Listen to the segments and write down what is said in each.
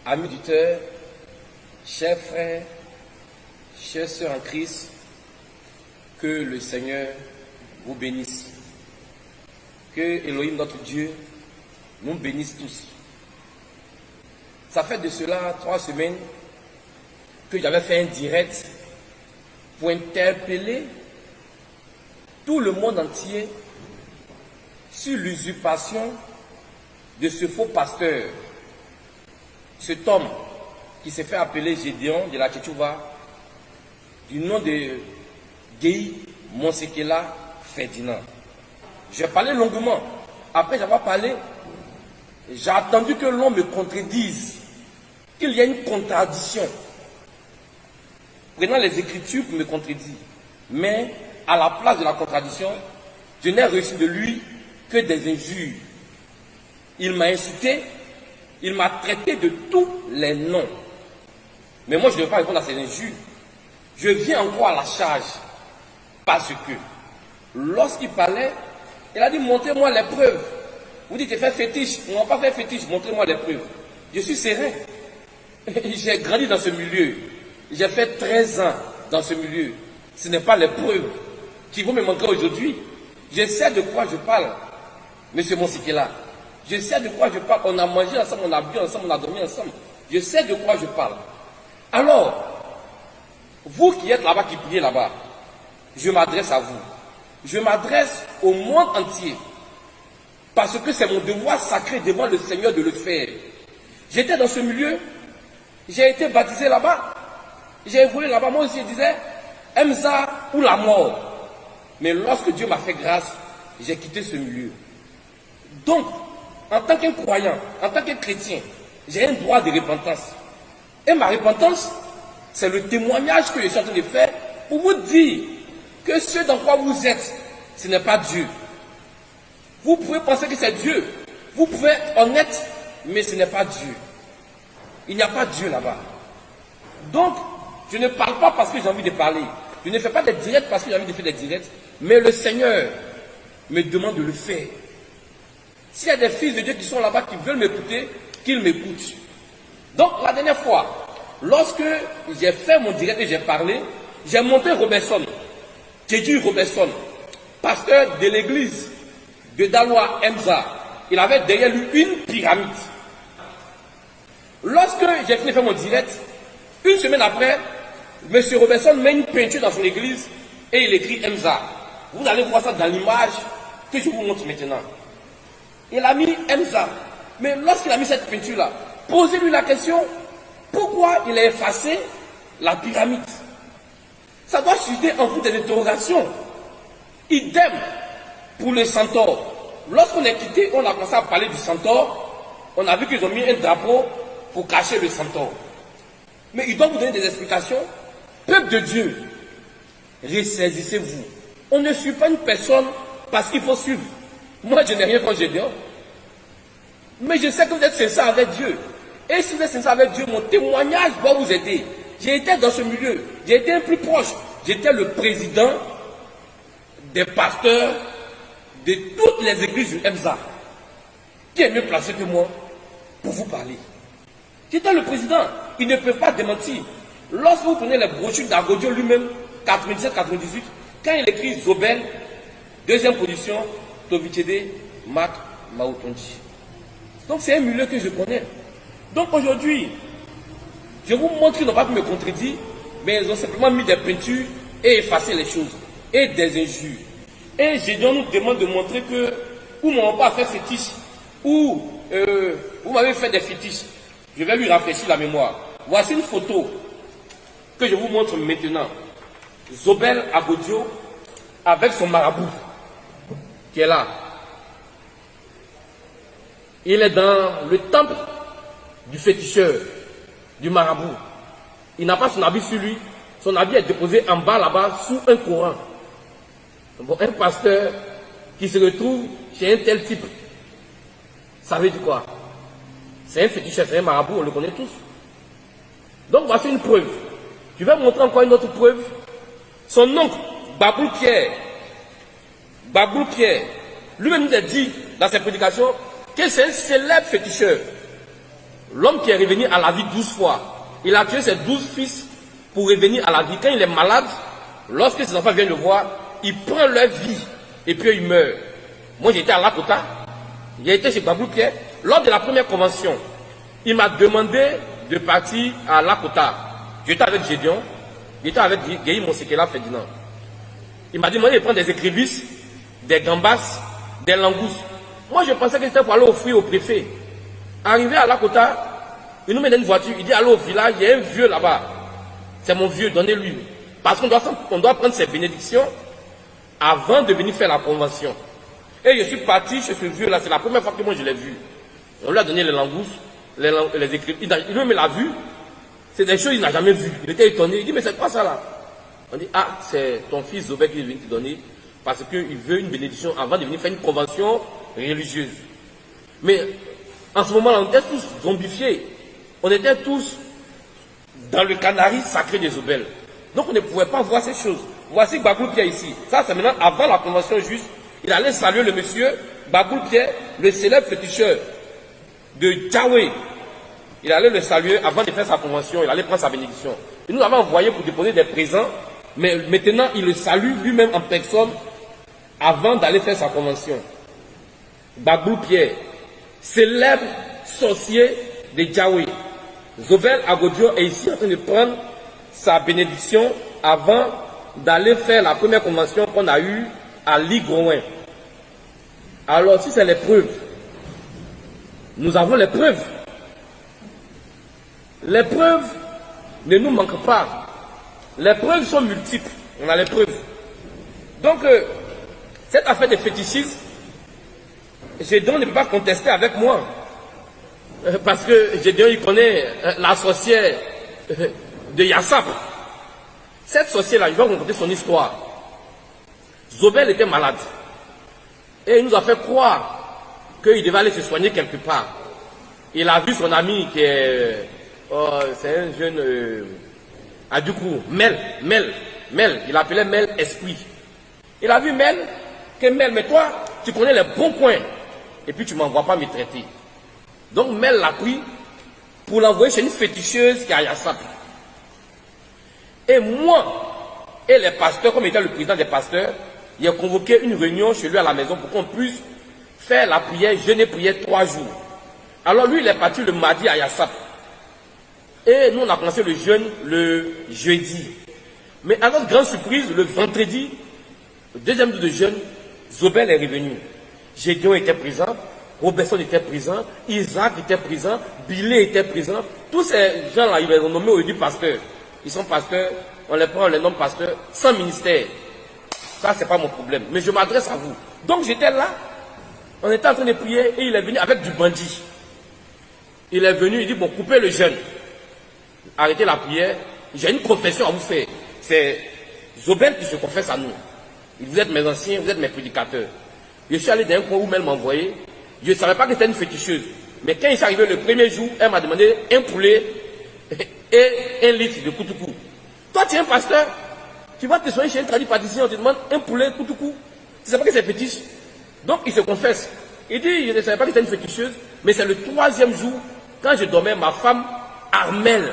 Amis auditeurs, chers frères, chères sœurs en Christ, que le Seigneur vous bénisse. Que Elohim, notre Dieu, nous bénisse tous. Ça fait de cela 3 semaines que j'avais fait un direct pour interpeller tout le monde entier sur l'usurpation de ce faux pasteur, cet homme qui s'est fait appeler Gédéon de la Tchétchouva, du nom de Guy Monsekela Ferdinand. J'ai parlé longuement. Après j'avoir parlé, j'ai attendu que l'on me contredise, qu'il y ait une contradiction. Prenant les Écritures pour me contredire. Mais à la place de la contradiction, je n'ai reçu de lui que des injures. Il m'a insulté, il m'a traité de tous les noms. Mais moi je ne vais pas répondre à ces injures. Je viens encore à la charge. Parce que lorsqu'il parlait, il a dit montrez-moi les preuves. Vous dites j'ai fait fétiche. On n'a pas fait fétiche, montrez-moi les preuves. Je suis serein. J'ai grandi dans ce milieu. J'ai fait 13 ans dans ce milieu. Ce n'est pas les preuves qui vont me manquer aujourd'hui. Je sais de quoi je parle, monsieur Monsekela. Je sais de quoi je parle. On a mangé ensemble, on a bu ensemble, on a dormi ensemble. Je sais de quoi je parle. Alors, vous qui êtes là-bas, qui priez là-bas, je m'adresse à vous. Je m'adresse au monde entier. Parce que c'est mon devoir sacré devant le Seigneur de le faire. J'étais dans ce milieu. J'ai été baptisé là-bas. J'ai évolué là-bas. Moi aussi, je disais, Emza ou la mort. Mais lorsque Dieu m'a fait grâce, j'ai quitté ce milieu. Donc, en tant qu'un croyant, en tant qu'un chrétien, j'ai un droit de repentance. Et ma repentance, c'est le témoignage que je suis en train de faire pour vous dire que ce dans quoi vous êtes, ce n'est pas Dieu. Vous pouvez penser que c'est Dieu. Vous pouvez être honnête, mais ce n'est pas Dieu. Il n'y a pas Dieu là-bas. Donc, je ne parle pas parce que j'ai envie de parler. Je ne fais pas des directs parce que j'ai envie de faire des directs. Mais le Seigneur me demande de le faire. S'il y a des fils de Dieu qui sont là-bas, qui veulent m'écouter, qu'ils m'écoutent. Donc, la dernière fois, lorsque j'ai fait mon direct et j'ai parlé, j'ai montré Robertson, Teddy Robertson, pasteur de l'église de Daloa Emza. Il avait derrière lui une pyramide. Lorsque j'ai fini de faire mon direct, une semaine après, M. Robertson met une peinture dans son église et il écrit Emza. Vous allez voir ça dans l'image que je vous montre maintenant. Il a mis Emza. Mais lorsqu'il a mis cette peinture-là, posez-lui la question, pourquoi il a effacé la pyramide? Ça doit susciter en vous des interrogations. Idem pour le centaure. Lorsqu'on est quitté, on a commencé à parler du centaure. On a vu qu'ils ont mis un drapeau pour cacher le centaure. Mais ils doivent vous donner des explications. Peuple de Dieu, ressaisissez-vous. On ne suit pas une personne parce qu'il faut suivre. Moi, je n'ai rien contre Gédéon. Mais je sais que vous êtes sincère avec Dieu. Et si vous êtes sincère avec Dieu, mon témoignage doit vous aider. J'ai été dans ce milieu. J'ai été un plus proche. J'étais le président des pasteurs de toutes les églises du Emza. Qui est mieux placé que moi pour vous parler? J'étais le président. Ils ne peuvent pas démentir. Lorsque vous prenez les brochures d'Agodio lui-même, 97-98, quand il écrit Zobel, deuxième position, Tovichede, Mak, Maoutonji. Donc c'est un milieu que je connais. Donc aujourd'hui, je vous montre qu'ils n'ont pas pu me contredire, mais ils ont simplement mis des peintures et effacé les choses. Et des injures. Et Gédéon nous demande de montrer que, ou mon papa a fait fétiche, ou vous m'avez fait des fétiches. Je vais lui rafraîchir la mémoire. Voici une photo que je vous montre maintenant. Zobel Agodio avec son marabout qui est là. Il est dans le temple du féticheur, du marabout. Il n'a pas son habit sur lui. Son habit est déposé en bas là-bas sous un courant. Bon, un pasteur qui se retrouve chez un tel type. Ça veut dire quoi? C'est un féticheur, c'est un marabout, on le connaît tous. Donc voici une preuve. Je vais montrer encore une autre preuve. Son oncle, Baboul Pierre, lui-même nous a dit dans ses prédications que c'est un célèbre féticheur. L'homme qui est revenu à la vie 12 fois, il a tué ses 12 fils pour revenir à la vie. Quand il est malade, lorsque ses enfants viennent le voir, il prend leur vie et puis il meurt. Moi j'étais à Lakota, j'ai été chez Babou Pierre. Lors de la première convention, il m'a demandé de partir à Lakota. J'étais avec Gédéon, j'étais avec Guéhi Monsekela Ferdinand. Il m'a demandé de prendre des écrevisses, des gambas, des langoustes. Moi je pensais que c'était pour aller offrir au préfet. Arrivé à Lakota, il nous met dans une voiture, il dit allô au village, il y a un vieux là-bas. C'est mon vieux, donnez-lui. Parce qu'on doit prendre ses bénédictions avant de venir faire la convention. Et je suis parti chez ce vieux-là, c'est la première fois que moi je l'ai vu. On lui a donné les langoustes, les écrits. Il lui l'a vu, c'est des choses qu'il n'a jamais vues. Il était étonné, il dit mais c'est quoi ça là? On dit ah, c'est ton fils Zobel qui est venu te donner parce qu'il veut une bénédiction avant de venir faire une convention religieuse. Mais en ce moment-là, on était tous zombifiés. On était tous dans le canari sacré des Zobel. Donc on ne pouvait pas voir ces choses. Voici Bagoul Pierre ici. Ça c'est maintenant avant la convention juste. Il allait saluer le monsieur Bagoul Pierre, le célèbre féticheur de Djawé. Il allait le saluer avant de faire sa convention. Il allait prendre sa bénédiction. Il nous avait envoyé pour déposer des présents. Mais maintenant il le salue lui-même en personne avant d'aller faire sa convention. Bagoul Pierre, célèbre sorcier de Djawé. Zobel Agodio est ici en train de prendre sa bénédiction avant d'aller faire la première convention qu'on a eue à Ligrouin. Alors, si c'est les preuves, nous avons les preuves. Les preuves ne nous manquent pas. Les preuves sont multiples. On a les preuves. Donc, cette affaire de fétichisme, Gédéon ne peut pas contester avec moi. Parce que Gédéon, il connaît la sorcière de Yassap. Cette sorcière-là, je vais vous raconter son histoire. Zobel était malade. Et il nous a fait croire qu'il devait aller se soigner quelque part. Il a vu son ami qui est... c'est un jeune... Adoukou, Mel. Il appelait Mel Esprit. Il a vu Mel, que Mel, mais toi, tu connais les bons coins. Et puis tu ne m'envoies pas me traiter. Donc Mel l'a pris pour l'envoyer chez une féticheuse qui est à Yassap. Et moi, et les pasteurs, comme il était le président des pasteurs, il a convoqué une réunion chez lui à la maison pour qu'on puisse faire la prière, jeûner prière 3 jours. Alors lui, il est parti le mardi à Yassap. Et nous, on a commencé le jeûne le jeudi. Mais à notre grande surprise, le vendredi, le deuxième jour de jeûne, Zobel est revenu. Gédéon était présent, Robertson était présent, Isaac était présent, Bilé était présent. Tous ces gens-là, ils les ont nommés aujourd'hui pasteurs. Ils sont pasteurs, on les prend, on les nomme pasteurs, sans ministère. Ça, c'est pas mon problème. Mais je m'adresse à vous. Donc, j'étais là, on était en train de prier, et il est venu avec du bandit. Il est venu, il dit, bon, coupez le jeûne. Arrêtez la prière. J'ai une confession à vous faire. C'est Zobel qui se confesse à nous. Vous êtes mes anciens, vous êtes mes prédicateurs. Je suis allé dans un coin où elle m'a envoyé. Je ne savais pas que c'était une féticheuse. Mais quand il s'est arrivé le premier jour, elle m'a demandé un poulet et 1 litre de koutoukou. Toi, tu es un pasteur. Tu vas te soigner chez un tradipraticien, on te demande un poulet koutoukou. Tu ne sais pas que c'est fétiche. Donc, il se confesse. Il dit, je ne savais pas que c'était une féticheuse. Mais c'est le 3e jour, quand je dormais, ma femme, Armelle,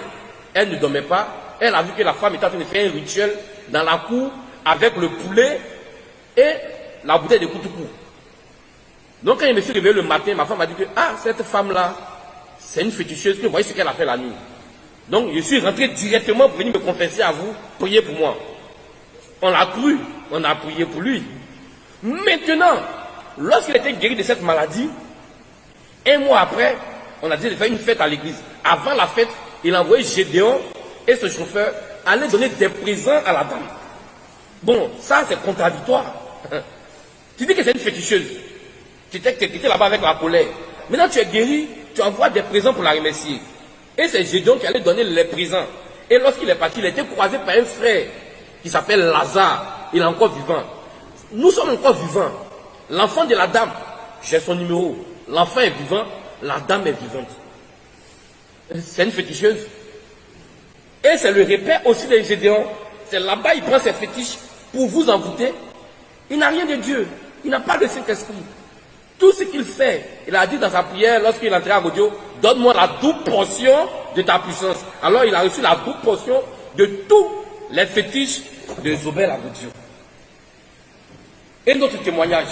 elle ne dormait pas. Elle a vu que la femme était en train de faire un rituel dans la cour avec le poulet et la bouteille de koutoukou. Donc quand je me suis réveillé le matin, ma femme m'a dit que ah, cette femme-là, c'est une féticheuse, que vous voyez ce qu'elle a fait la nuit. Donc je suis rentré directement pour venir me confesser à vous, prier pour moi. On l'a cru, on a prié pour lui. Maintenant, lorsqu'il était guéri de cette maladie, 1 mois après, on a dit de faire une fête à l'église. Avant la fête, il a envoyé Gédéon et ce chauffeur aller donner des présents à la dame. Bon, ça c'est contradictoire. Tu dis que c'est une féticheuse. Tu étais là-bas avec la colère. Maintenant tu es guéri, tu envoies des présents pour la remercier. Et c'est Gédéon qui allait donner les présents. Et lorsqu'il est parti, il a été croisé par un frère qui s'appelle Lazare. Il est encore vivant. Nous sommes encore vivants. L'enfant de la dame, j'ai son numéro. L'enfant est vivant, la dame est vivante. C'est une féticheuse. Et c'est le repère aussi de Gédéon. C'est là-bas, il prend ses fétiches pour vous envoûter. Il n'a rien de Dieu. Il n'a pas de Saint-Esprit. Tout ce qu'il fait, il a dit dans sa prière, lorsqu'il est entré à Godio, donne-moi la double portion de ta puissance. Alors il a reçu la double portion de tous les fétiches de Zobel à Godio. Et notre témoignage,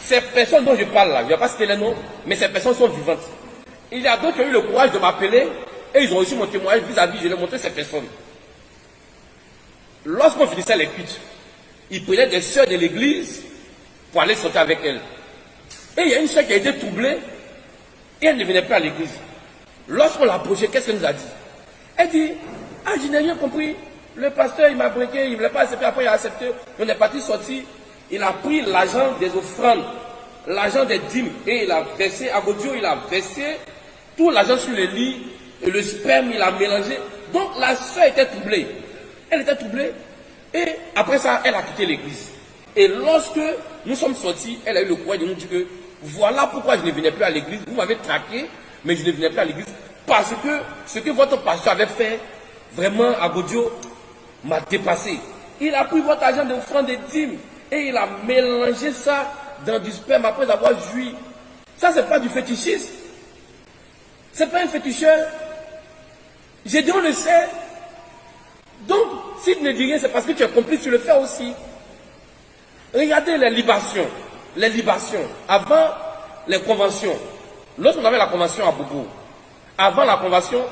ces personnes dont je parle là, je ne vais pas citer les noms, mais ces personnes sont vivantes. Il y a d'autres qui ont eu le courage de m'appeler et ils ont reçu mon témoignage vis-à-vis, je leur ai montré ces personnes. Lorsqu'on finissait les cultes, ils prenaient des sœurs de l'église pour aller sauter avec elles. Et il y a une sœur qui a été troublée et elle ne venait plus à l'église. Lorsqu'on l'a approchée, qu'est-ce qu'elle nous a dit? Elle dit, ah, je n'ai rien compris. Le pasteur, il m'a briqué, il ne voulait pas accepter, après il a accepté. On est parti sortir. Il a pris l'argent des offrandes, l'argent des dîmes, et il a versé, à Godio, il a versé tout l'argent sur le lit, et le sperme, il a mélangé. Donc la sœur était troublée. Elle était troublée. Et après ça, elle a quitté l'église. Et lorsque nous sommes sortis, elle a eu le courage de nous dire que voilà pourquoi je ne venais plus à l'église. Vous m'avez traqué, mais je ne venais plus à l'église. Parce que ce que votre pasteur avait fait, vraiment à Godio, m'a dépassé. Il a pris votre argent d'offrande des dîmes et il a mélangé ça dans du sperme après avoir joui. Ça, c'est pas du fétichisme. C'est pas un féticheur. Gédéon le sait. Donc, si tu ne dis rien, c'est parce que tu es complice, tu le fais aussi. Regardez les libations. Les libations. Avant les conventions. Lorsqu'on avait la convention à Boubou, avant la convention,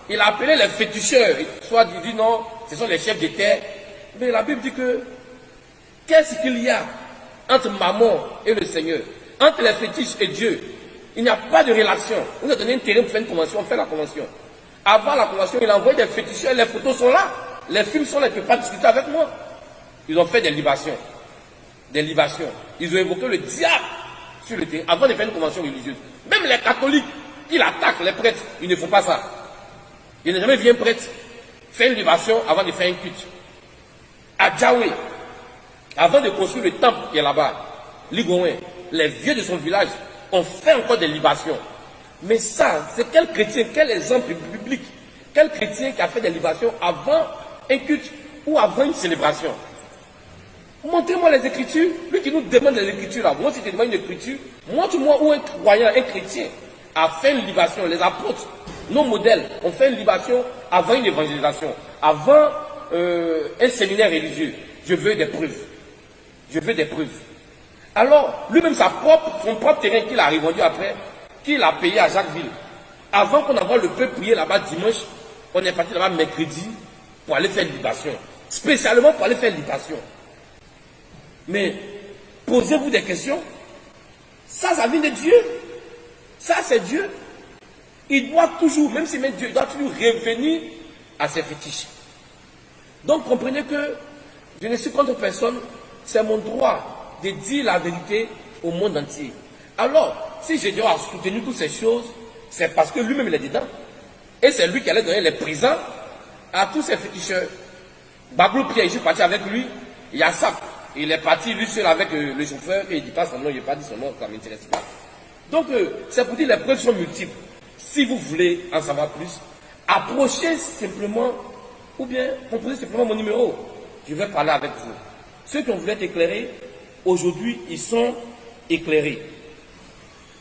il a appelé les féticheurs. Soit il dit non, ce sont les chefs d'État. Mais la Bible dit que qu'est-ce qu'il y a entre Mammon et le Seigneur, entre les fétiches et Dieu? Il n'y a pas de relation. On a donné un terrain pour faire une convention, on fait la convention. Avant la convention, il a envoyé des féticheurs, les photos sont là, les films sont là, ils ne peuvent pas discuter avec moi. Ils ont fait des libations. Des libations. Ils ont évoqué le diable sur le terrain avant de faire une convention religieuse. Même les catholiques, ils attaquent les prêtres, ils ne font pas ça. Il n'est jamais vu un prêtre faire une libation avant de faire un culte. À Djaoué, avant de construire le temple qui est là-bas, Ligouin, les vieux de son village ont fait encore des libations. Mais ça, c'est quel chrétien, quel exemple public, quel chrétien qui a fait des libations avant un culte ou avant une célébration? Montrez-moi les Écritures. Lui qui nous demande les Écritures là, moi si tu demandes une Écriture, montre-moi où un croyant, un chrétien a fait une libation. Les apôtres, nos modèles, ont fait une libation avant une évangélisation, avant un séminaire religieux. Je veux des preuves. Je veux des preuves. Alors, lui-même, son propre terrain qu'il a revendu après, qu'il a payé à Jacquesville. Avant qu'on envoie le peuple prier là-bas dimanche, on est parti là-bas mercredi pour aller faire une libation. Spécialement pour aller faire une libation. Mais, posez-vous des questions. Ça vient de Dieu. Ça, c'est Dieu. Il doit toujours, même si c'est Dieu, il doit toujours revenir à ses fétiches. Donc, comprenez que je ne suis contre personne. C'est mon droit de dire la vérité au monde entier. Alors, si Gédéon a soutenu toutes ces choses, c'est parce que lui-même il est dedans. Et c'est lui qui allait donner les présents à tous ces féticheurs. Bablou Pierre, je suis parti avec lui. Yassap, il est parti lui seul avec le chauffeur. Et il ne dit pas son nom, il n'a pas dit son nom, ça ne m'intéresse pas. Donc, c'est pour dire que les preuves sont multiples. Si vous voulez en savoir plus, approchez simplement, ou bien composez simplement mon numéro. Je vais parler avec vous. Ceux qui ont voulu être éclairés, aujourd'hui, ils sont éclairés.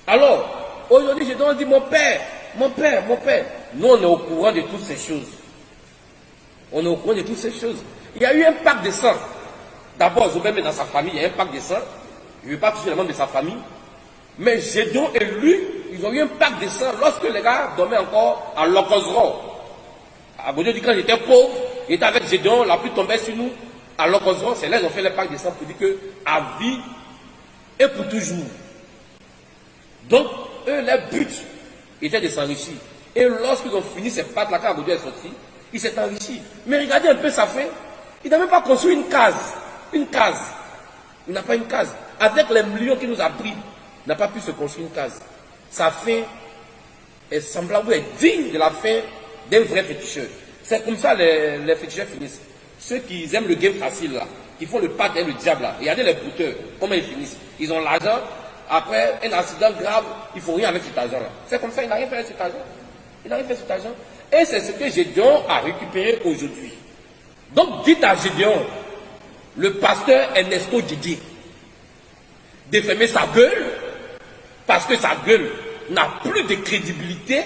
Alors, aujourd'hui, je dois dire mon père. Nous, on est au courant de toutes ces choses. On est au courant de toutes ces choses. Il y a eu un pacte de sang. D'abord, Zobel dans sa famille, il y a un pacte de sang. Je ne vais pas toucher les membres de sa famille. Mais Gédéon et lui, ils ont eu un pacte de sang lorsque les gars dormaient encore à Lokozro. À Godio dit quand j'étais pauvre, il était avec Gédéon, la pluie tombait sur nous. À Lokozro, c'est là qu'ils ont fait le pacte de sang pour dire que à vie et pour toujours. Donc, eux, leur but était de s'enrichir. Et lorsqu'ils ont fini ces pactes-là, quand Godio est sorti, il s'est enrichi. Mais regardez un peu sa fin. Il n'a même pas construit une case. Une case. Il n'a pas une case. Avec les millions qu'il nous a pris, il n'a pas pu se construire une case. Sa fin est semblable, est digne de la fin d'un vrai féticheur. C'est comme ça les féticheurs finissent. Ceux qui aiment le game facile là, qui font le pacte avec le diable là, regardez les brouteurs, comment ils finissent. Ils ont l'argent, après un accident grave, ils ne font rien avec cet argent là. C'est comme ça, il n'a rien fait avec cet argent. Il n'a rien fait avec cet argent. Et c'est ce que Gédéon a récupéré aujourd'hui. Donc dites à Gédéon, le pasteur Ernesto Didi, de fermer sa gueule parce que sa gueule n'a plus de crédibilité,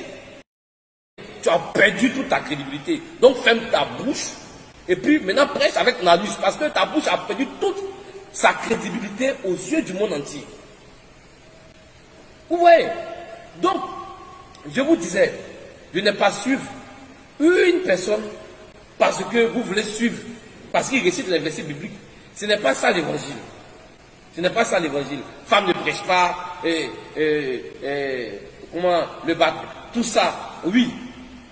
tu as perdu toute ta crédibilité. Donc ferme ta bouche et puis maintenant prêche avec la luce parce que ta bouche a perdu toute sa crédibilité aux yeux du monde entier. Vous voyez? Donc, je vous disais, de ne pas suivre une personne parce que vous voulez suivre, parce qu'il récite les versets bibliques. Ce n'est pas ça l'évangile. Ce n'est pas ça l'évangile. Femme ne prêche pas, comment le battre. Tout ça, oui,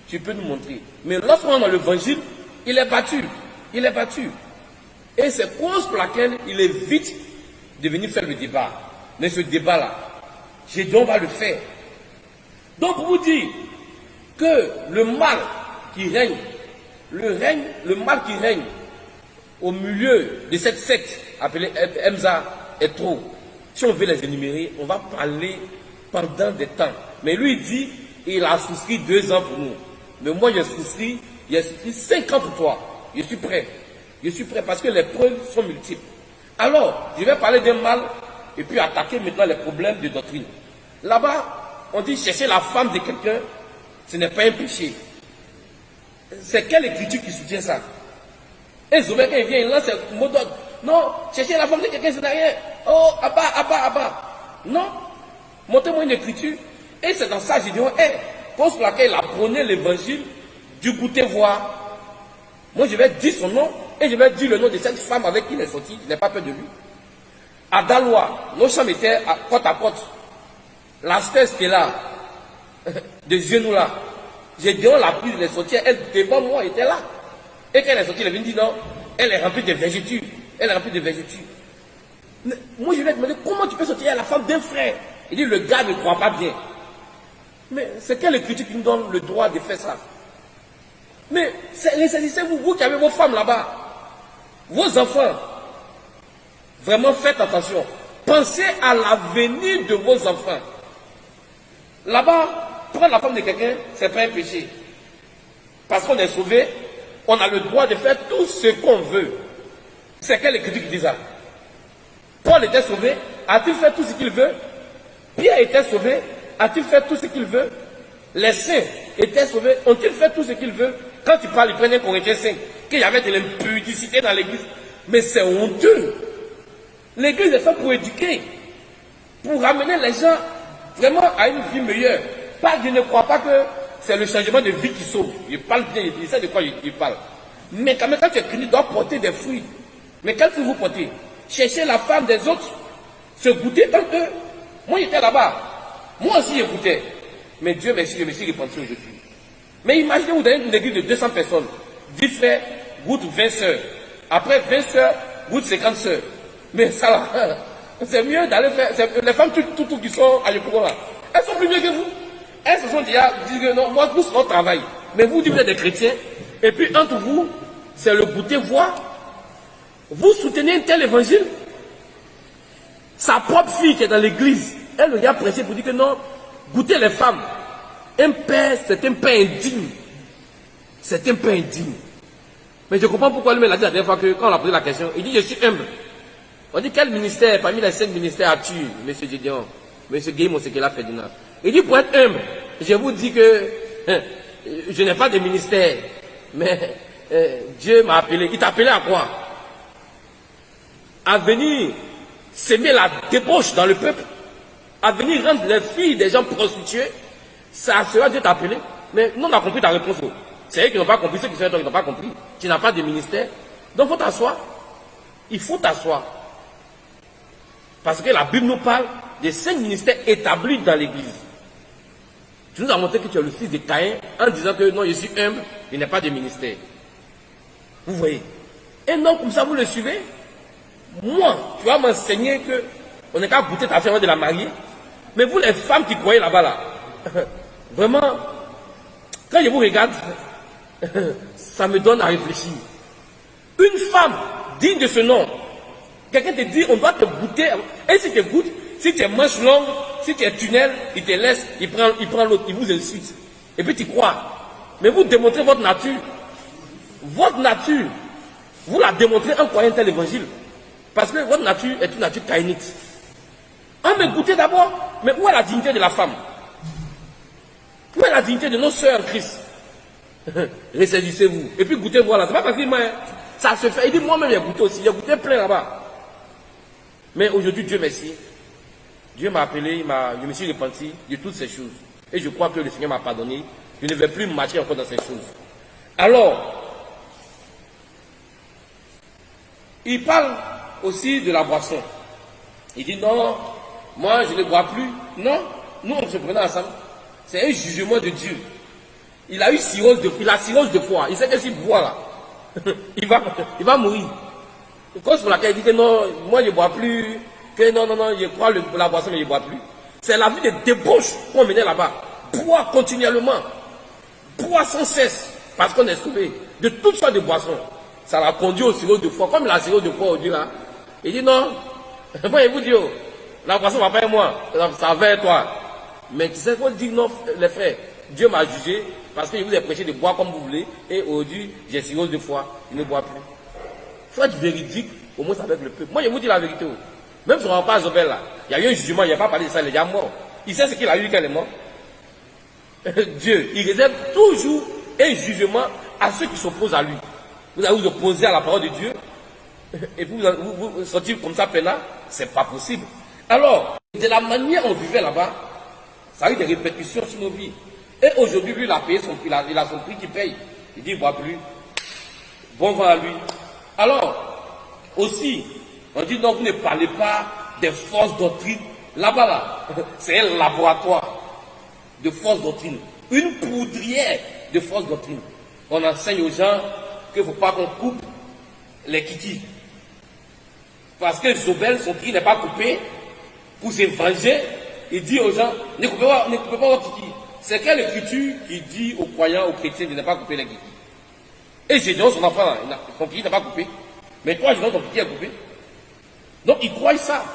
tu peux nous montrer. Mais lorsqu'on est dans l'évangile, il est battu. Il est battu. Et c'est cause pour laquelle il évite de venir faire le débat. Mais ce débat-là, Gédéon va le faire. Donc, pour vous dire que le mal qui règne, le mal qui règne au milieu de cette secte appelée Emza est trop. Si on veut les énumérer, on va parler pendant des temps. Mais lui, il dit, il a souscrit 2 ans pour nous. Mais moi, j'ai souscrit 5 ans pour toi. Je suis prêt. Je suis prêt parce que les preuves sont multiples. Alors, je vais parler d'un mal et puis attaquer maintenant les problèmes de doctrine. Là-bas, on dit chercher la femme de quelqu'un, ce n'est pas un péché. C'est quelle écriture qui soutient ça? Et Zobé, quand il vient, il lance un mot d'ordre. Non, chercher la femme de quelqu'un, ce n'est rien. Oh, Abba. Non. Montrez-moi une écriture. Et c'est dans ça, j'ai dit, cause pour laquelle il a prôné l'évangile du goûter voir. Moi, je vais dire son nom et je vais dire le nom de cette femme avec qui il est sorti. Je n'ai pas peur de lui. À Dalois, nos chambres étaient côte à côte. L'acheteur était là, de genoux là. J'ai dit, on l'a pris, elle est sortie, elle, devant moi, était là. Et quand elle est sortie, elle est venue dire non, elle est remplie de végétures. Elle est remplie de végétures. Moi, je lui ai demandé, comment tu peux sortir à la femme d'un frère? Il dit, le gars ne croit pas bien. Mais c'est quelle écriture qui nous donne le droit de faire ça? Mais saisissez-vous, vous qui avez vos femmes là-bas, vos enfants, vraiment faites attention. Pensez à l'avenir de vos enfants. Là-bas, prendre la femme de quelqu'un, ce n'est pas un péché. Parce qu'on est sauvé, on a le droit de faire tout ce qu'on veut. C'est quelle écriture qui dit ça? Paul était sauvé, a-t-il fait tout ce qu'il veut? Pierre était sauvé, a-t-il fait tout ce qu'il veut? Les saints étaient sauvés, ont-ils fait tout ce qu'ils veulent? Quand tu parles, ils prennent un Corinthiens 5, qu'il y avait de l'impudicité dans l'église. Mais c'est honteux. L'église est faite pour éduquer, pour ramener les gens vraiment à une vie meilleure. Je ne crois pas que c'est le changement de vie qui sauve. Je parle bien, je sais de quoi je parle. Mais quand même, quand tu es chrétien, tu dois porter des fruits. Mais quels fruits vous portez? Chercher la femme des autres, se goûter entre eux. Moi, j'étais là-bas. Moi aussi, j'écoutais. Mais Dieu merci, je me suis repenti aujourd'hui. Mais imaginez, vous avez une église de 200 personnes. 10 frères goûtent 20 sœurs. Après 20 sœurs goûtent 50 sœurs. Mais ça là, c'est mieux d'aller faire. Les femmes tout qui sont à l'époque là, elles sont plus mieux que vous. Elles se sont déjà dit que non, moi, nous, c'est notre travail. Mais vous dites que vous êtes des chrétiens. Et puis entre vous, c'est le goûter voir. Vous soutenez un tel évangile. Sa propre fille qui est dans l'église, elle lui a prêché pour dire que non, goûtez les femmes. Un père, c'est un père indigne. C'est un père indigne. Mais je comprends pourquoi lui m'a dit la dernière fois que quand on a posé la question, il dit je suis humble. On dit quel ministère, parmi les 5 ministères as-tu, M. Gédéon, M. Guy Mosekela Ferdinand? Il dit pour être humble, je vous dis que je n'ai pas de ministère, mais Dieu m'a appelé. Il t'a appelé à quoi? À venir s'aimer la débauche dans le peuple, à venir rendre les filles des gens prostituées. Ça sera Dieu t'a appelé. Mais nous on a compris ta réponse. C'est eux qui n'ont pas compris, ceux qui sont toi qui n'ont pas compris. Tu n'as pas de ministère. Donc il faut t'asseoir. Il faut t'asseoir. Parce que la Bible nous parle des 5 ministères établis dans l'église. Tu nous as montré que tu es le fils de Caïn en disant que non, je suis humble, il n'y a pas de ministère. Vous voyez? Et non, comme ça vous le suivez. Moi, tu vas m'enseigner que on n'est qu'à goûter ta fille avant de la marier. Mais vous les femmes qui croyez là-bas là, vraiment, quand je vous regarde, ça me donne à réfléchir. Une femme digne de ce nom, quelqu'un te dit, on doit te goûter. Et si tu goûtes, si tu es manche longue, si tu es tunnel, il te laisse, il prend l'autre, il vous insulte. Et puis tu crois. Mais vous démontrez votre nature. Votre nature, vous la démontrez en croyant tel évangile. Parce que votre nature est une nature caïnite. On me goûter d'abord. mais où est la dignité de la femme? Où est la dignité de nos sœurs en Christ? Ressaisissez-vous. Et puis goûtez voilà. C'est pas facilement. Hein. Ça se fait. Il dit moi-même j'ai goûté aussi. J'ai goûté plein là-bas. Mais aujourd'hui, Dieu merci. Dieu m'a appelé, je me suis repenti de toutes ces choses. Et je crois que le Seigneur m'a pardonné. Je ne vais plus marcher encore dans ces choses. Alors, il parle aussi de la boisson. Il dit non, moi je ne bois plus. Non, nous on se prenait ensemble. C'est un jugement de Dieu. Il a eu cirrhose de foie. Il sait que s'il boit là, il va mourir. Cause pour laquelle il dit que non, moi je ne bois plus, que non, je crois la boisson mais je ne bois plus. C'est la vie de débauche qu'on menait là-bas. Boire continuellement. Boire sans cesse. Parce qu'on est sauvé de toutes sortes de boissons. Ça l'a conduit au cirrhose de foie. Comme la cirrhose de foie aujourd'hui là. Il dit non, moi je vous dis, oh, la boisson va pas être moi, ça va être toi. Mais tu sais qu'on dit non, les frères, Dieu m'a jugé parce qu'il vous a prêché de boire comme vous voulez. Et aujourd'hui, j'ai cirrhose de foie, je ne bois plus. Il faut être véridique, au moins avec le peuple. Moi je vous dis la vérité. Oh. Même si on ne va pas à Zobel là, il y a eu un jugement, il n'a pas parlé de ça, il est déjà mort. Il sait ce qu'il a eu quand il est mort. Dieu, il réserve toujours un jugement à ceux qui s'opposent à lui. Vous allez vous opposer à la parole de Dieu et puis vous sortir comme ça peinard, c'est pas possible. Alors, de la manière dont on vivait là-bas, ça a eu des répercussions sur nos vies. Et aujourd'hui, lui, il a payé son prix, il a son prix qu'il paye. Il dit, il ne boit plus. Bon vent à lui. Alors, aussi, on dit non, vous ne parlez pas des fausses doctrines. Là-bas, là, c'est un laboratoire de fausses doctrines. Une poudrière de fausses doctrines. On enseigne aux gens qu'il ne faut pas qu'on coupe les kikis. Parce que Zobel, son prix n'est pas coupé pour se venger. Il dit aux gens, ne coupez pas vos kikis. C'est quelle écriture qui dit aux croyants, aux chrétiens de ne pas couper les kikis? Et Gédéon, son enfant, son kiki n'est pas coupé. Mais toi, Gédéon, ton kiki est coupé. Donc, ils croient ça.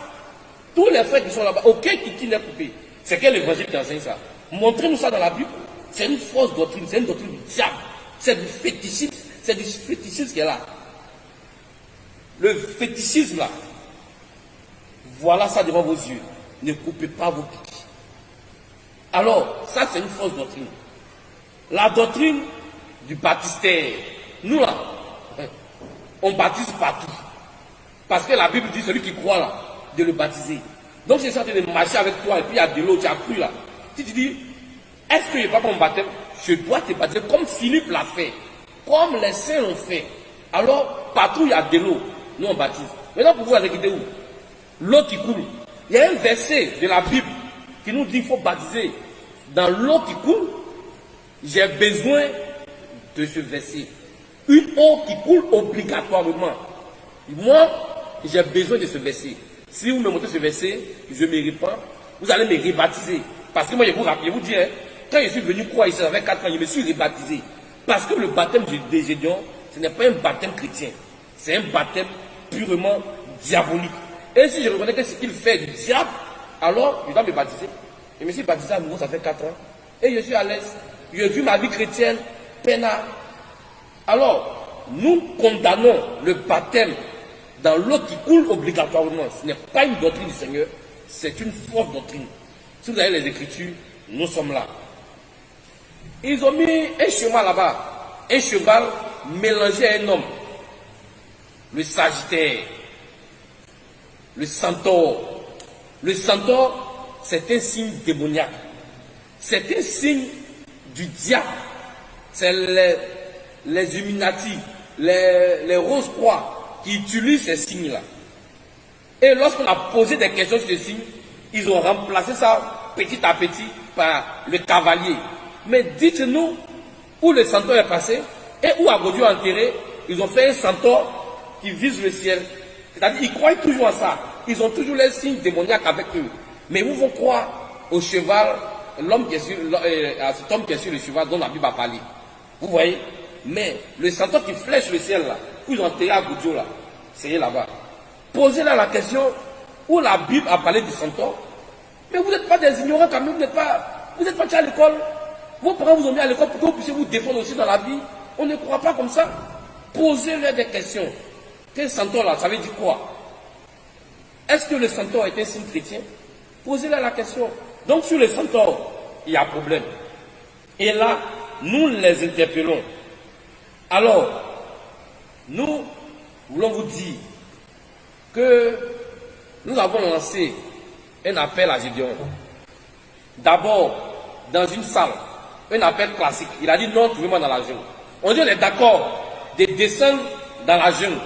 Tous les frères qui sont là-bas, aucun kiki n'est coupé. C'est quel évangile qui enseigne ça? Montrez-nous ça dans la Bible. C'est une fausse doctrine, c'est une doctrine du diable. C'est du fétichisme. C'est du fétichisme qui est là. Le fétichisme là. Voilà ça devant vos yeux. Ne coupez pas vos kikis. Alors, ça c'est une fausse doctrine. La doctrine du baptistère. Nous là, on baptise partout. Parce que la Bible dit celui qui croit là, de le baptiser. Donc j'ai essayé de marcher avec toi et puis il y a de l'eau, tu as cru là. Si tu dis, est-ce que je ne vais pas mon baptême? Je dois te baptiser comme Philippe l'a fait. Comme les saints l'ont fait. Alors, partout il y a de l'eau, nous on baptise. Maintenant pour vous, vous écoutez où? L'eau qui coule. Il y a un verset de la Bible qui nous dit qu'il faut baptiser. Dans l'eau qui coule, j'ai besoin de ce verset. Une eau qui coule obligatoirement. Moi, j'ai besoin de ce verset. Si vous me montrez ce verset, je me répands, vous allez me rebaptiser. Parce que moi, je vous dis, hein, quand je suis venu croire ici avec 4 ans, je me suis rebaptisé. Parce que le baptême de Gédéon, ce n'est pas un baptême chrétien. C'est un baptême purement diabolique. Et si je reconnais que ce qu'il fait du diable, alors je dois me baptiser. Je me suis baptisé à nouveau, ça fait 4 ans. Et je suis à l'aise. J'ai vu ma vie chrétienne peinard. Alors, nous condamnons le baptême dans l'eau qui coule obligatoirement. Ce n'est pas une doctrine du Seigneur, c'est une fausse doctrine. Si vous avez les Écritures, nous sommes là. Ils ont mis un cheval là-bas, un cheval mélangé à un homme. Le Sagittaire, le Centaure. Le Centaure, c'est un signe démoniaque. C'est un signe du diable. C'est les Illuminati, les Rose-Croix qui utilisent ces signes-là. Et lorsqu'on a posé des questions sur ces signes, ils ont remplacé ça petit à petit par le cavalier. Mais dites-nous où le centaure est passé et où a Dieu enterré. Ils ont fait un centaure qui vise le ciel. C'est-à-dire ils croient toujours à ça. Ils ont toujours les signes démoniaques avec eux. Mais vous vont croire au cheval, l'homme qui est sur, à cet homme qui est sur le cheval dont la Bible a parlé. Vous voyez? Mais le centaure qui flèche le ciel là, où ils ont enterré à Dieu là, c'est là-bas. Posez-là la question où la Bible a parlé du centaure. Mais vous n'êtes pas des ignorants quand même, vous n'êtes pas déjà à l'école. Vos parents vous ont mis à l'école pour que vous puissiez vous défendre aussi dans la vie. On ne croit pas comme ça. Posez-leur des questions. Quel centaure là, ça veut dire quoi? Est-ce que le centaure est un signe chrétien? Posez-leur la question. Donc sur les centaures, il y a problème. Et là, nous les interpellons. Alors, nous voulons vous dire que nous avons lancé un appel à Gédéon. D'abord, dans une salle, un appel classique. Il a dit non, trouvez-moi dans la jungle. On dit on est d'accord de descendre dans la jungle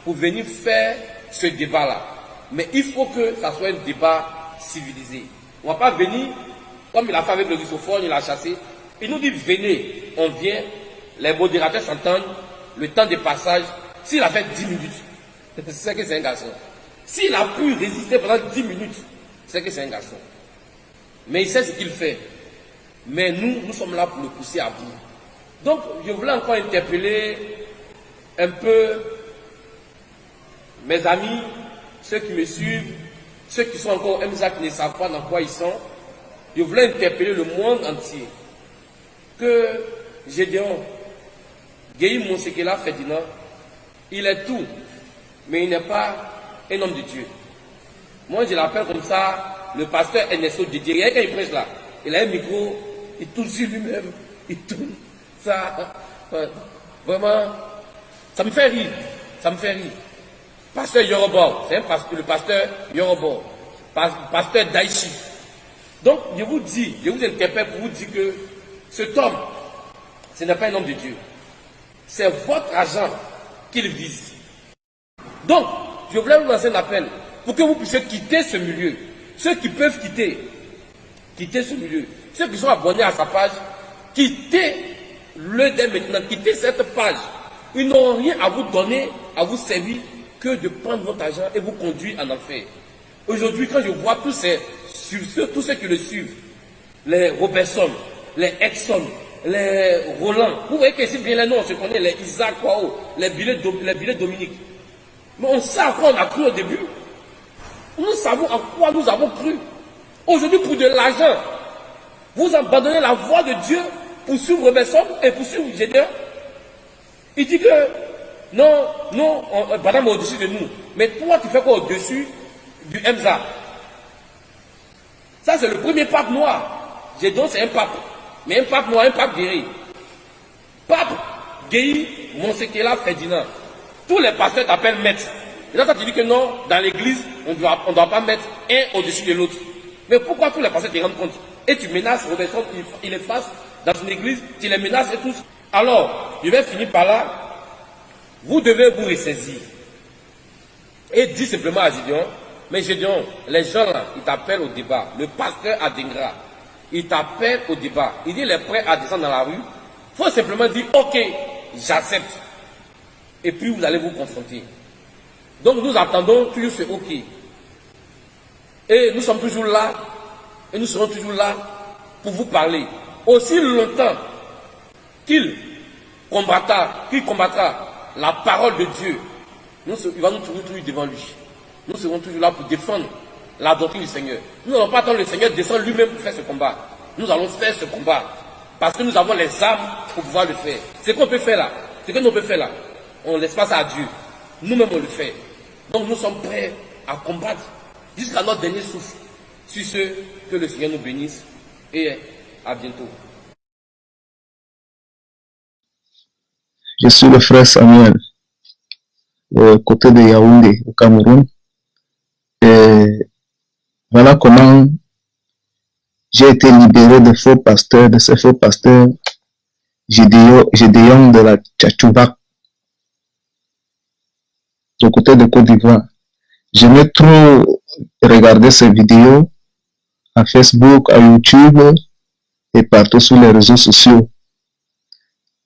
pour venir faire ce débat-là. Mais il faut que ça soit un débat civilisé. On ne va pas venir, comme il a fait avec le russophone, il a chassé. Il nous dit venez, on vient, les modérateurs s'entendent, le temps de passage, s'il a fait 10 minutes, c'est que c'est un garçon. S'il a pu résister pendant 10 minutes, c'est que c'est un garçon. Mais il sait ce qu'il fait. Mais nous sommes là pour le pousser à bout. Donc, je voulais encore interpeller un peu mes amis, ceux qui me suivent, ceux qui sont encore MSA qui ne savent pas dans quoi ils sont. Je voulais interpeller le monde entier que Gédéon, Guéhi Monsekela Ferdinand, il est tout, mais il n'est pas un homme de Dieu. Moi, je l'appelle comme ça, le pasteur Ernesto Didier. Il y a quand il prêche là, il a un micro, il tourne sur lui-même, il tourne. Ça, vraiment, ça me fait rire. Ça me fait rire. Pasteur Yorobo, c'est le pasteur Yorobo, pasteur Daichi. Donc, je vous dis, je vous interpelle pour vous dire que cet homme, ce n'est pas un homme de Dieu. C'est votre argent qu'il vise. Donc, je voulais vous lancer un appel pour que vous puissiez quitter ce milieu. Ceux qui peuvent quitter ce milieu. Ceux qui sont abonnés à sa page, quittez-le dès maintenant, quittez cette page. Ils n'ont rien à vous donner, à vous servir, que de prendre votre argent et vous conduire en enfer. Aujourd'hui, quand je vois tous ceux qui le suivent, les Robertson, les Exxon, les Roland, vous voyez que c'est bien les noms, on se connaît, les Isaac Kwao, les billets Dominique. Mais on sait à quoi on a cru au début. Nous savons à quoi nous avons cru. Aujourd'hui, pour de l'argent, vous abandonnez la voie de Dieu pour suivre Robertson et pour suivre Gédéon. Il dit que non, madame est au-dessus de nous. Mais toi, tu fais quoi au-dessus du MSA? Ça, c'est le premier pape noir. Gédéon, c'est un pape. Mais un pape noir, un pape guéri. Pape Guéhi Monsekela Ferdinand. Tous les pasteurs t'appellent maître. Et là, tu dis que non, dans l'église, on ne doit pas mettre un au-dessus de l'autre. Mais pourquoi tous les pasteurs te rendent compte? Et tu menaces Robertson, il est face dans une église, tu les menaces et tous. Alors, je vais finir par là. Vous devez vous ressaisir. Et dire simplement à Gédéon, mais Gédéon, les gens là, ils t'appellent au débat. Le pasteur Adengra, il t'appelle au débat. Il dit, il est prêt à descendre dans la rue. Il faut simplement dire, ok, j'accepte. Et puis vous allez vous confronter. Donc nous attendons toujours ce ok. Et nous sommes toujours là. Et nous serons toujours là pour vous parler. Aussi longtemps qu'il combattra la parole de Dieu, il va nous trouver toujours devant lui. Nous serons toujours là pour défendre la doctrine du Seigneur. Nous n'allons pas attendre le Seigneur descendre lui-même pour faire ce combat. Nous allons faire ce combat. Parce que nous avons les armes pour pouvoir le faire. Ce qu'on peut faire là, on laisse pas ça à Dieu. Nous-mêmes on le fait. Donc nous sommes prêts à combattre jusqu'à notre dernier souffle. Sur ce, que le Seigneur nous bénisse et à bientôt. Je suis le frère Samuel, côté de Yaoundé, au Cameroun. Et voilà comment j'ai été libéré de faux pasteurs, de ces faux pasteurs Gédéon de la Tchatchouba, du côté de Côte d'Ivoire. J'aimais trop regarder ces vidéos à Facebook, à YouTube et partout sur les réseaux sociaux.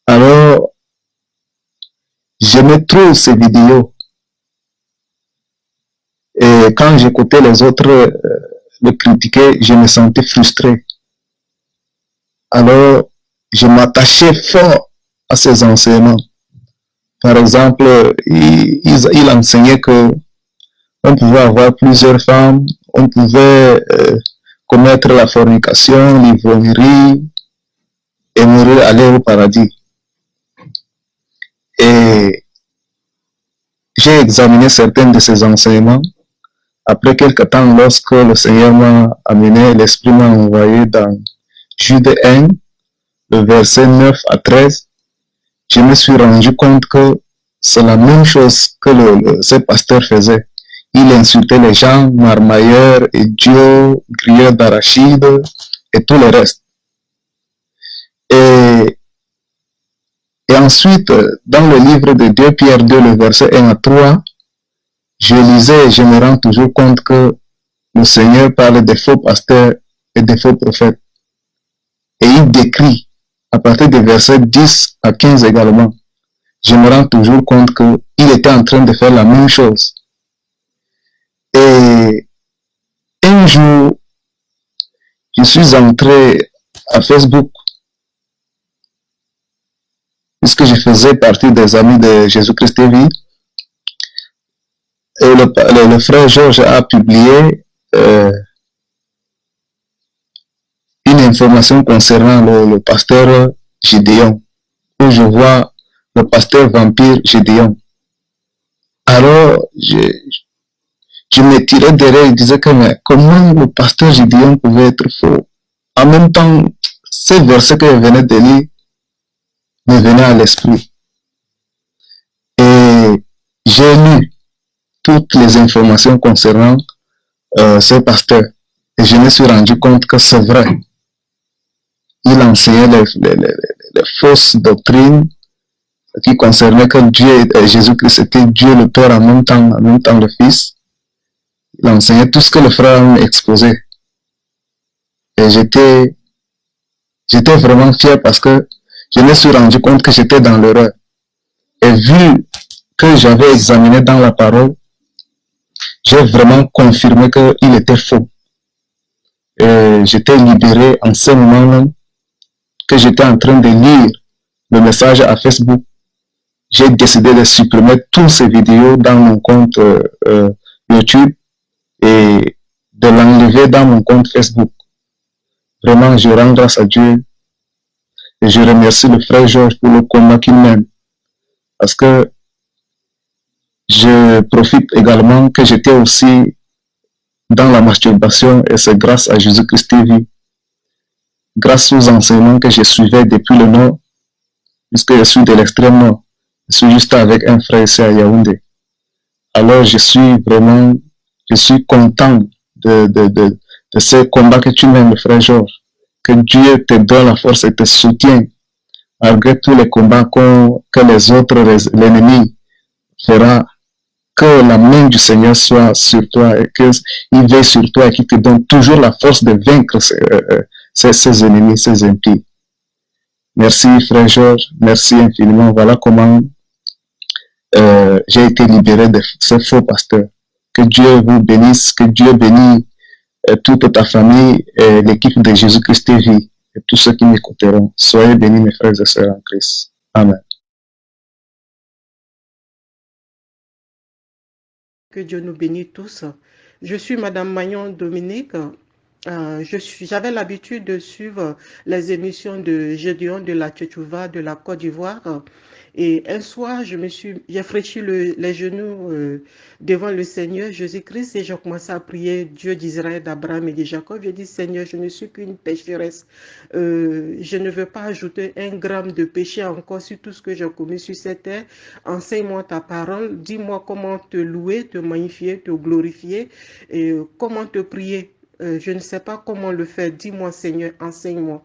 Alors, j'aimais trop ces vidéos. Et quand j'écoutais les autres le critiquer, je me sentais frustré. Alors, je m'attachais fort à ces enseignements. Par exemple, il enseignait que on pouvait avoir plusieurs femmes, on pouvait commettre la fornication, l'ivrognerie et mourir, aller au paradis. Et j'ai examiné certains de ces enseignements Après quelque temps, lorsque le Seigneur m'a amené, l'Esprit m'a envoyé dans Jude 1, le verset 9 à 13, je me suis rendu compte que c'est la même chose que ce pasteur faisait. Il insultait les gens, marmailleurs, idiots, grilleurs d'arachides et tout le reste. Et ensuite, dans le livre de 2 Pierre 2, le verset 1 à 3, je lisais et je me rends toujours compte que le Seigneur parle des faux pasteurs et des faux prophètes. Et il décrit, à partir des versets 10 à 15 également, je me rends toujours compte qu'il était en train de faire la même chose. Et un jour, je suis entré à Facebook, puisque je faisais partie des amis de Jésus-Christ TV, et le frère Georges a publié une information concernant le pasteur Gédéon, où je vois le pasteur vampire Gédéon. Alors, je me tirais derrière et disais que mais comment le pasteur Gédéon pouvait être faux? En même temps, ces versets que je venais de lire me venaient à l'esprit. Et j'ai lu toutes les informations concernant ce pasteur. Et je me suis rendu compte que c'est vrai. Il enseignait les fausses doctrines qui concernaient que Dieu, Jésus-Christ était Dieu le Père en même temps le Fils. Il enseignait tout ce que le frère m'a exposé. Et j'étais vraiment fier parce que je me suis rendu compte que j'étais dans l'erreur. Et vu que j'avais examiné dans la parole, j'ai vraiment confirmé qu'il était faux. Et j'étais libéré en ce moment-là que j'étais en train de lire le message à Facebook. J'ai décidé de supprimer toutes ces vidéos dans mon compte YouTube et de l'enlever dans mon compte Facebook. Vraiment, je rends grâce à Dieu et je remercie le frère Georges pour le combat qu'il mène. Parce que je profite également que j'étais aussi dans la masturbation et c'est grâce à Jésus-Christ TV, grâce aux enseignements que je suivais depuis le Nord, puisque je suis de l'extrême Nord. Je suis juste avec un frère ici à Yaoundé. Alors je suis content de ce combat que tu mènes, le frère Georges. Que Dieu te donne la force et te soutienne, malgré tous les combats que les autres, l'ennemi fera. Que la main du Seigneur soit sur toi et qu'il veille sur toi et qu'il te donne toujours la force de vaincre ces ennemis, ces impies. Merci frère Georges, merci infiniment. Voilà comment j'ai été libéré de ce faux pasteur. Que Dieu vous bénisse, que Dieu bénisse toute ta famille et l'équipe de Jésus-Christ TV et tous ceux qui m'écouteront. Soyez bénis mes frères et sœurs en Christ. Amen. Que Dieu nous bénisse tous. Je suis Madame Magnon Dominique. J'avais l'habitude de suivre les émissions de Gédéon de la Tchétchouva de la Côte d'Ivoire. Et un soir, j'ai fléchi les genoux devant le Seigneur Jésus-Christ et j'ai commencé à prier Dieu d'Israël, d'Abraham et de Jacob. J'ai dit, Seigneur, je ne suis qu'une pécheresse. Je ne veux pas ajouter un gramme de péché encore sur tout ce que j'ai commis sur cette terre. Enseigne-moi ta parole. Dis-moi comment te louer, te magnifier, te glorifier et comment te prier. Je ne sais pas comment le faire. Dis-moi, Seigneur, enseigne-moi.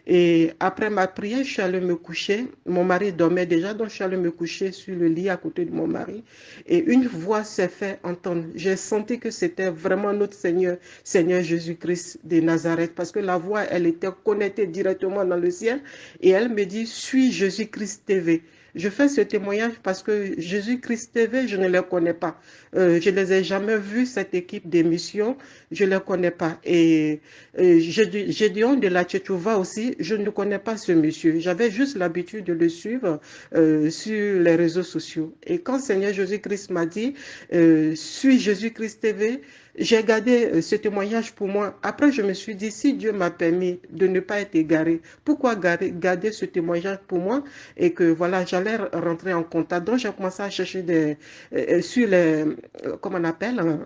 Et après ma prière, je suis allée me coucher. Mon mari dormait déjà, donc je suis allée me coucher sur le lit à côté de mon mari. Et une voix s'est fait entendre. J'ai senti que c'était vraiment notre Seigneur, Seigneur Jésus-Christ de Nazareth, parce que la voix, elle était connectée directement dans le ciel. Et elle me dit, suis Jésus-Christ TV. Je fais ce témoignage parce que Jésus-Christ TV, je ne les connais pas. Je ne les ai jamais vus, cette équipe d'émission. Je ne les connais pas. Et Gédéon de la Tchétchouva aussi, je ne connais pas ce monsieur. J'avais juste l'habitude de le suivre sur les réseaux sociaux. Et quand Seigneur Jésus-Christ m'a dit, suis Jésus-Christ TV, j'ai gardé ce témoignage pour moi. Après, je me suis dit, si Dieu m'a permis de ne pas être égaré, pourquoi garder ce témoignage pour moi? Et que voilà, j'allais rentrer en contact. Donc, j'ai commencé à chercher sur les, comment on appelle,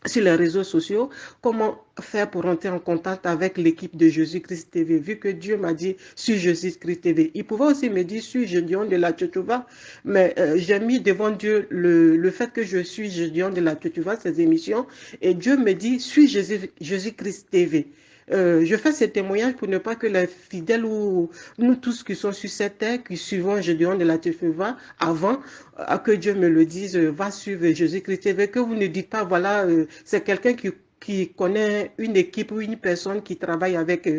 sur les réseaux sociaux, comment faire pour entrer en contact avec l'équipe de Jésus-Christ TV, vu que Dieu m'a dit sur Jésus-Christ TV. Il pouvait aussi me dire sur Gédéon de la Tchétchouva, mais j'ai mis devant Dieu le fait que je suis Gédéon de la Tchétchouva, ces émissions, et Dieu me dit sur Jésus-Christ TV. Je fais ce témoignage pour ne pas que les fidèles ou nous tous qui sommes sur cette terre, qui suivons Gédéon de la Tchétchouva avant, que Dieu me le dise, va suivre Jésus-Christ TV, que vous ne dites pas, voilà, c'est quelqu'un qui connaît une équipe ou une personne qui travaille avec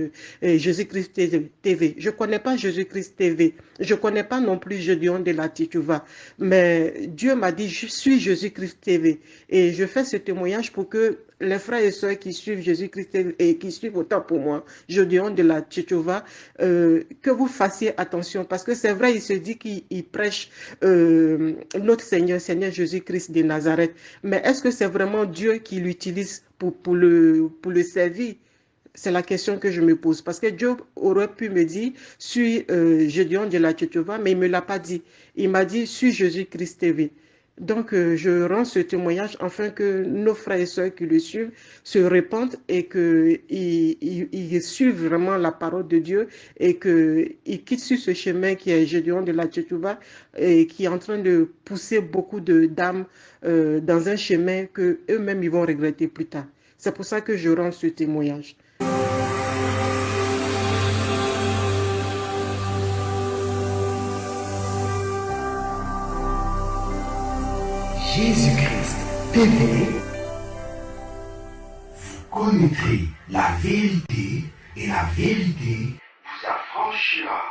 Jésus-Christ TV. Je ne connais pas Jésus-Christ TV. Je ne connais pas non plus Gédéon de la Tchétchouva. Mais Dieu m'a dit, je suis Jésus-Christ TV. Et je fais ce témoignage pour que les frères et sœurs qui suivent Jésus-Christ TV et qui suivent autant pour moi, Gédéon de la Tchétchouva, que vous fassiez attention. Parce que c'est vrai, il se dit qu'il prêche notre Seigneur Jésus-Christ de Nazareth. Mais est-ce que c'est vraiment Dieu qui l'utilise pour le servir? C'est la question que je me pose. Parce que Dieu aurait pu me dire, suis Gédéon de la Tchétchouva, mais il ne me l'a pas dit. Il m'a dit, suis Jésus-Christ TV. Donc, je rends ce témoignage afin que nos frères et sœurs qui le suivent se répandent et qu'ils suivent vraiment la parole de Dieu et qu'ils quittent sur ce chemin qui est Gédéon de la Tchétchouva et qui est en train de pousser beaucoup d'âmes dans un chemin qu'eux-mêmes ils vont regretter plus tard. C'est pour ça que je rends ce témoignage. Jésus-Christ TV, vous connaîtrez la vérité et la vérité vous affranchira.